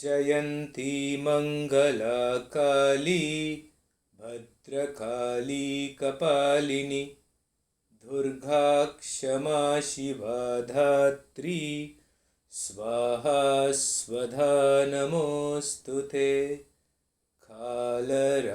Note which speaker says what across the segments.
Speaker 1: जयन्ती मङ्गला काली भद्रकाली कपालिनी दुर्गा क्षमा शिवा धात्री स्वाहा स्वधा नमोऽस्तुते कालरात्रि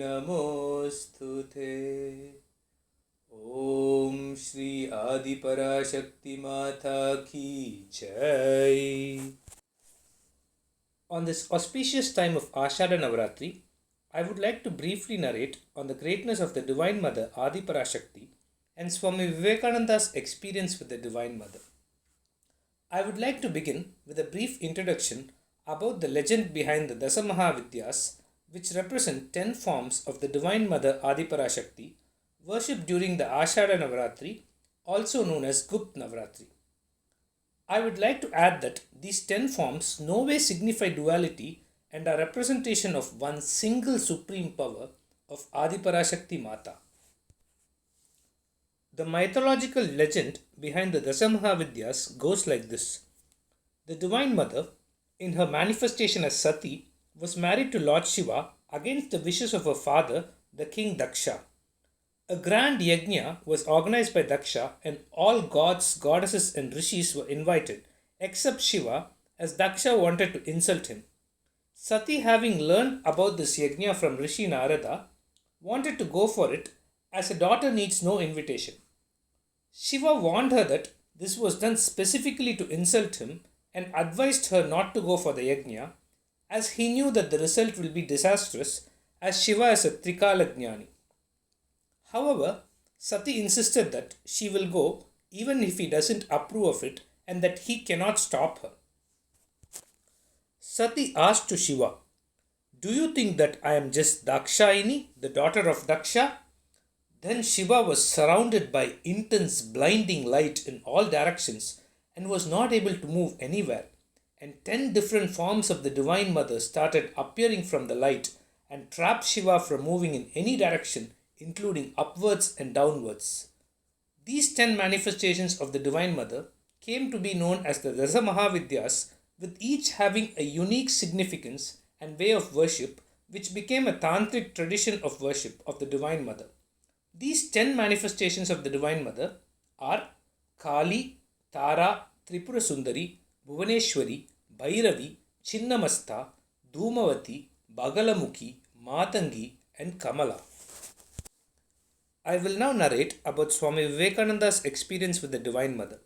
Speaker 1: नमोऽस्तुते। ओम श्री आदि पराशक्ति माता की जय। On this auspicious time of Ashada Navaratri, I would like to briefly narrate on the greatness of the Divine Mother Adi Parashakti and Swami Vivekananda's experience with the Divine Mother. I would like to begin with a brief introduction about the legend behind the Dasamahavidyas, which represent 10 forms of the Divine Mother Adi Parashakti, worshipped during the Ashada Navaratri, also known as Gupt Navaratri. I would like to add that these 10 forms no way signify duality and are representation of one single supreme power of Adi Parashakti Mata. The mythological legend behind the Dasamahavidyas goes like this. The Divine Mother, in her manifestation as Sati, was married to Lord Shiva against the wishes of her father, the king Daksha. A grand yajna was organized by Daksha and all gods, goddesses and rishis were invited except Shiva, as Daksha wanted to insult him. Sati, having learned about this yajna from Rishi Narada, wanted to go for it as a daughter needs no invitation. Shiva warned her that this was done specifically to insult him and advised her not to go for the yajna, as he knew that the result will be disastrous, as Shiva is a Trikalajnani. However, Sati insisted that she will go even if he doesn't approve of it and that he cannot stop her. Sati asked to Shiva, "Do you think that I am just Dakshayini, the daughter of Daksha?" Then Shiva was surrounded by intense blinding light in all directions and was not able to move anywhere, and 10 different forms of the Divine Mother started appearing from the light and trapped Shiva from moving in any direction, including upwards and downwards. These 10 manifestations of the Divine Mother came to be known as the Dasamahavidyas, with each having a unique significance and way of worship, which became a tantric tradition of worship of the Divine Mother. These 10 manifestations of the Divine Mother are Kali, Tara, Tripura Sundari, Bhuvaneshwari, Bhairavi, Chinnamasta, Dhumavati, Bagalamukhi, Matangi and Kamala. I will now narrate about Swami Vivekananda's experience with the Divine Mother.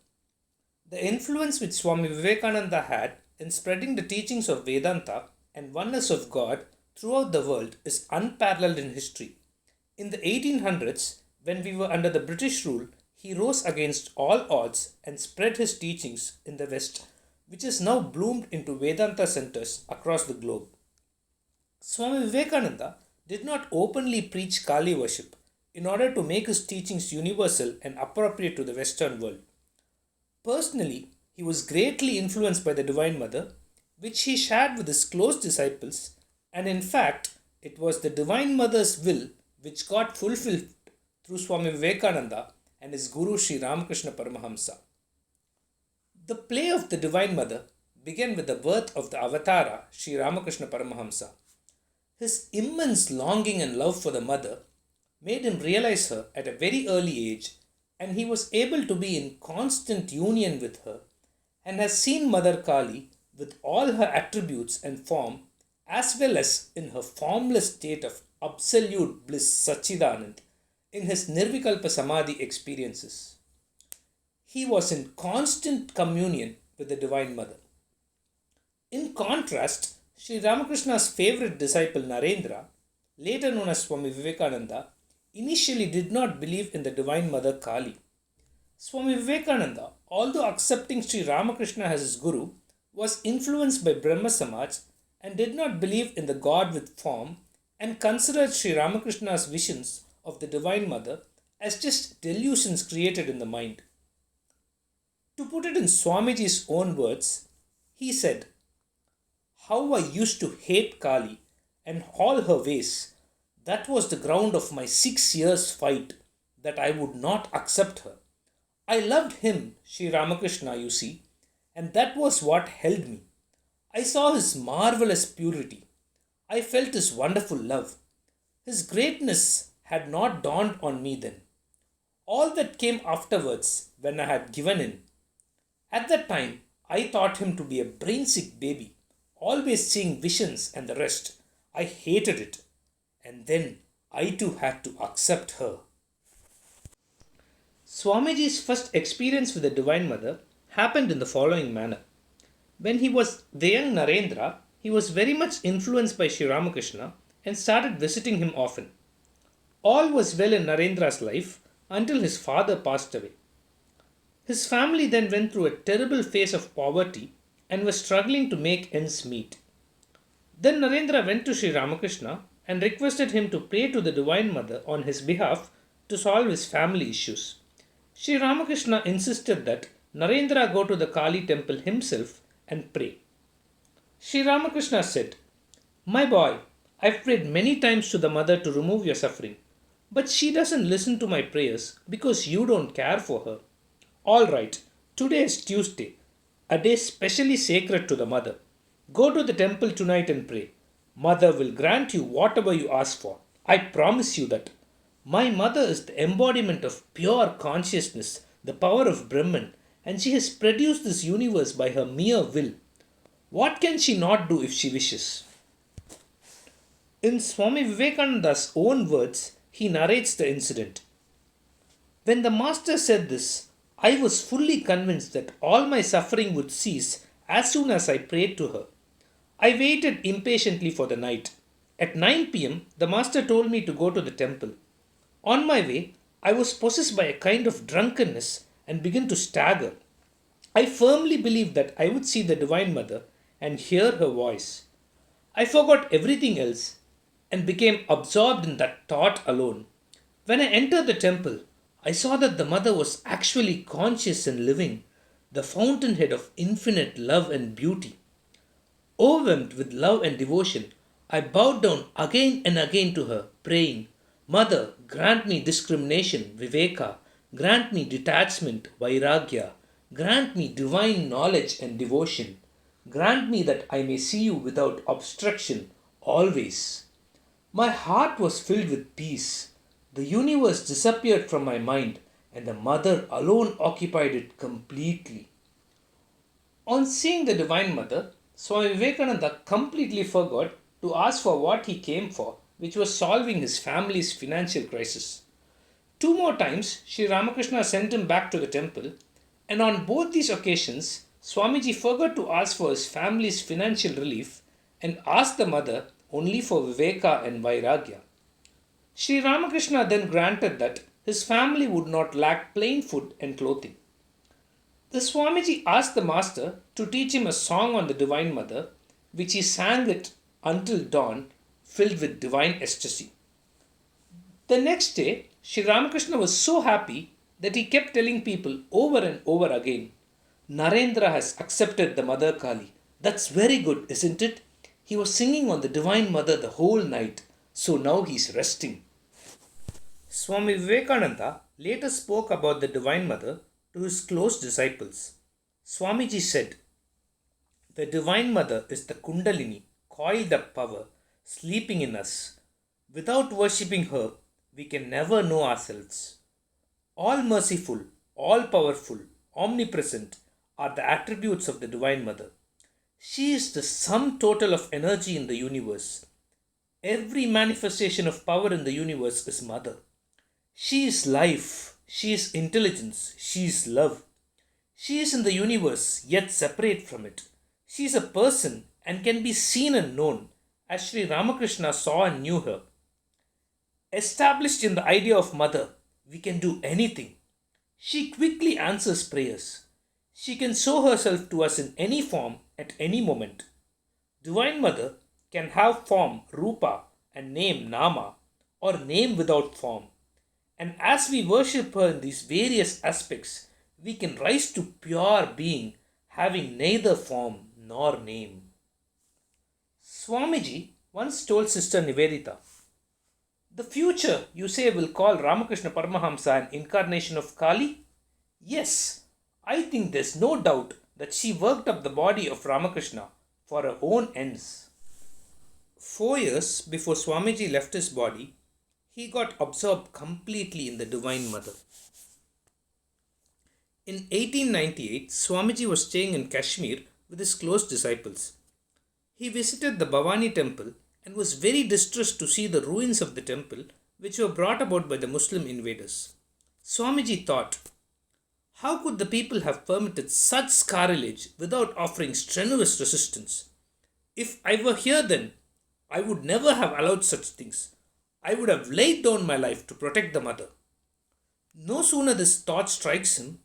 Speaker 1: The influence which Swami Vivekananda had in spreading the teachings of Vedanta and oneness of God throughout the world is unparalleled in history. In the 1800s, when we were under the British rule, he rose against all odds and spread his teachings in the West, which has now bloomed into Vedanta centers across the globe. Swami Vivekananda did not openly preach Kali worship in order to make his teachings universal and appropriate to the Western world. Personally, he was greatly influenced by the Divine Mother, which he shared with his close disciples, and in fact, it was the Divine Mother's will which got fulfilled through Swami Vivekananda and his Guru Sri Ramakrishna Paramahamsa. The play of the Divine Mother began with the birth of the Avatara, Sri Ramakrishna Paramahamsa. His immense longing and love for the Mother made him realize her at a very early age, and he was able to be in constant union with her and has seen Mother Kali with all her attributes and form, as well as in her formless state of absolute bliss Sachidanand in his Nirvikalpa Samadhi experiences. He was in constant communion with the Divine Mother. In contrast, Sri Ramakrishna's favorite disciple Narendra, later known as Swami Vivekananda, initially did not believe in the Divine Mother Kali. Swami Vivekananda, although accepting Sri Ramakrishna as his Guru, was influenced by Brahma Samaj and did not believe in the God with form and considered Sri Ramakrishna's visions of the Divine Mother as just delusions created in the mind. To put it in Swamiji's own words, he said, "How I used to hate Kali and all her ways. That was the ground of my 6 years' fight, that I would not accept her. I loved him, Sri Ramakrishna, you see, and that was what held me. I saw his marvelous purity. I felt his wonderful love. His greatness had not dawned on me then. All that came afterwards when I had given in. At that time, I thought him to be a brain sick baby, always seeing visions and the rest. I hated it. And then I too had to accept her. Swamiji's first experience with the Divine Mother happened in the following manner. When he was the young Narendra, he was very much influenced by Sri Ramakrishna and started visiting him often. All was well in Narendra's life until his father passed away. His family then went through a terrible phase of poverty and was struggling to make ends meet. Then Narendra went to Sri Ramakrishna and requested him to pray to the Divine Mother on his behalf to solve his family issues. Sri Ramakrishna insisted that Narendra go to the Kali temple himself and pray. Sri Ramakrishna said, "My boy, I've prayed many times to the mother to remove your suffering, but she doesn't listen to my prayers because you don't care for her. All right, today is Tuesday, a day specially sacred to the mother. Go to the temple tonight and pray. Mother will grant you whatever you ask for. I promise you that. My mother is the embodiment of pure consciousness, the power of Brahman, and she has produced this universe by her mere will. What can she not do if she wishes?" In Swami Vivekananda's own words, he narrates the incident. "When the master said this, I was fully convinced that all my suffering would cease as soon as I prayed to her. I waited impatiently for the night. At 9 p.m., the master told me to go to the temple. On my way, I was possessed by a kind of drunkenness and began to stagger. I firmly believed that I would see the Divine Mother and hear her voice. I forgot everything else and became absorbed in that thought alone. When I entered the temple, I saw that the Mother was actually conscious and living, the fountainhead of infinite love and beauty. Overwhelmed with love and devotion, I bowed down again and again to her, praying, 'Mother, grant me discrimination, Viveka, grant me detachment, Vairagya, grant me divine knowledge and devotion. Grant me that I may see you without obstruction, always.' My heart was filled with peace. The universe disappeared from my mind, and the Mother alone occupied it completely." On seeing the Divine Mother, Swami Vivekananda completely forgot to ask for what he came for, which was solving his family's financial crisis. 2 more times, Sri Ramakrishna sent him back to the temple, and on both these occasions, Swamiji forgot to ask for his family's financial relief and asked the Mother only for Viveka and Vairagya. Sri Ramakrishna then granted that his family would not lack plain food and clothing. The Swamiji asked the master to teach him a song on the Divine Mother, which he sang it until dawn, filled with divine ecstasy. The next day, Sri Ramakrishna was so happy that he kept telling people over and over again, "Narendra has accepted the Mother Kali. That's very good, isn't it? He was singing on the Divine Mother the whole night, so now he's resting." Swami Vivekananda later spoke about the Divine Mother to his close disciples. Swamiji said, "The Divine Mother is the Kundalini, coiled up power, sleeping in us. Without worshipping her, we can never know ourselves. All merciful, all powerful, omnipresent are the attributes of the Divine Mother. She is the sum total of energy in the universe. Every manifestation of power in the universe is Mother. She is life, she is intelligence, she is love. She is in the universe, yet separate from it. She is a person and can be seen and known, as Sri Ramakrishna saw and knew her. Established in the idea of Mother, we can do anything. She quickly answers prayers. She can show herself to us in any form at any moment. Divine Mother can have form Rupa and name Nama, or name without form. And as we worship her in these various aspects, we can rise to pure being, having neither form nor name." Swamiji once told Sister Nivedita, "The future, you say, will call Ramakrishna Paramahamsa an incarnation of Kali? Yes, I think there's no doubt that she worked up the body of Ramakrishna, for her own ends. 4 years before Swamiji left his body, he got absorbed completely in the Divine Mother. In 1898, Swamiji was staying in Kashmir with his close disciples. He visited the Bhavani temple and was very distressed to see the ruins of the temple which were brought about by the Muslim invaders. Swamiji thought, how could the people have permitted such sacrilege without offering strenuous resistance? If I were here then, I would never have allowed such things. I would have laid down my life to protect the mother. No sooner this thought strikes him,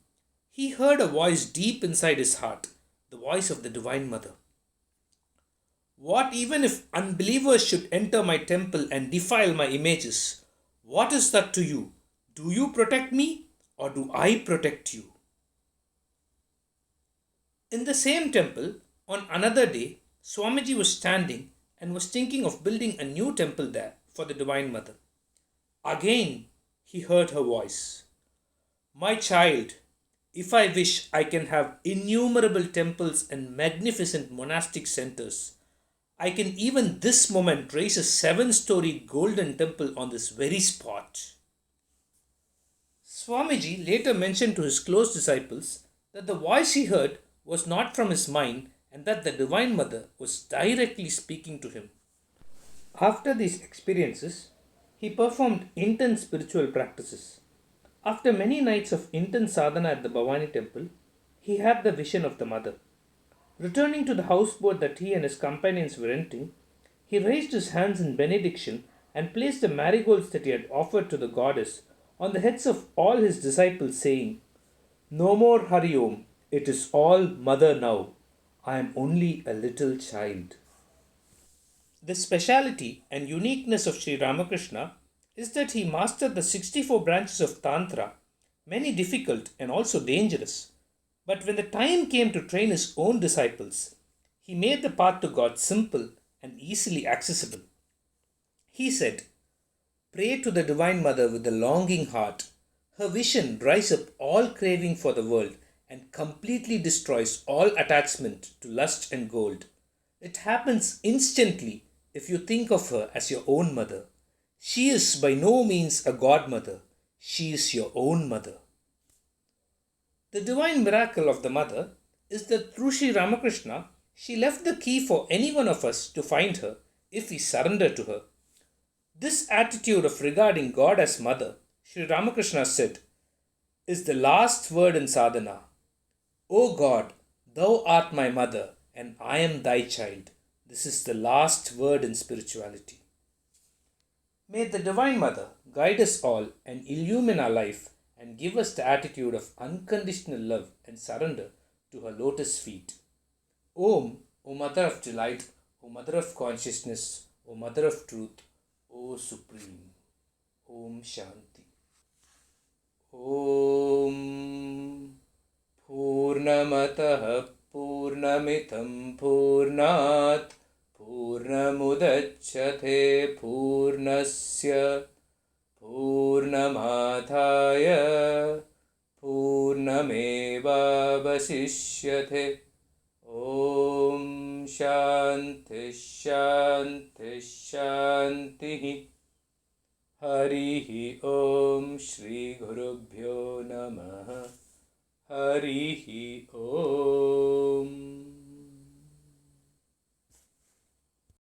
Speaker 1: he heard a voice deep inside his heart, the voice of the Divine Mother. What even if unbelievers should enter my temple and defile my images? What is that to you? Do you protect me or do I protect you? In the same temple, on another day, Swamiji was standing and was thinking of building a new temple there for the Divine Mother. Again, he heard her voice. My child, if I wish, I can have innumerable temples and magnificent monastic centers. I can even this moment raise a 7-story golden temple on this very spot. Swamiji later mentioned to his close disciples that the voice he heard was not from his mind and that the Divine Mother was directly speaking to him. After these experiences, he performed intense spiritual practices. After many nights of intense sadhana at the Bhavani temple, he had the vision of the Mother. Returning to the houseboat that he and his companions were renting, he raised his hands in benediction and placed the marigolds that he had offered to the goddess on the heads of all his disciples, saying, No more Hari Om, it is all Mother now. I am only a little child. The speciality and uniqueness of Sri Ramakrishna is that he mastered the 64 branches of Tantra, many difficult and also dangerous. But when the time came to train his own disciples, he made the path to God simple and easily accessible. He said, Pray to the Divine Mother with a longing heart. Her vision dries up all craving for the world and completely destroys all attachment to lust and gold. It happens instantly if you think of her as your own mother. She is by no means a godmother. She is your own mother. The divine miracle of the Mother is that through Sri Ramakrishna, she left the key for any one of us to find her if we surrender to her. This attitude of regarding God as Mother, Sri Ramakrishna said, is the last word in sadhana. O God, thou art my mother and I am thy child. This is the last word in spirituality. May the Divine Mother guide us all and illumine our life and give us the attitude of unconditional love and surrender to her lotus feet. Om, O Mother of Delight, O Mother of Consciousness, O Mother of Truth, O Supreme. Om Shanti. Om Purnamataha Purnamitham Purnat Purnamudachyate Purnasya Purnamadhaya Purnamevavasishyate. Om Shanti Shanti Shanti. Harihi Om Shri Gurubhyo Namaha. Harihi Om.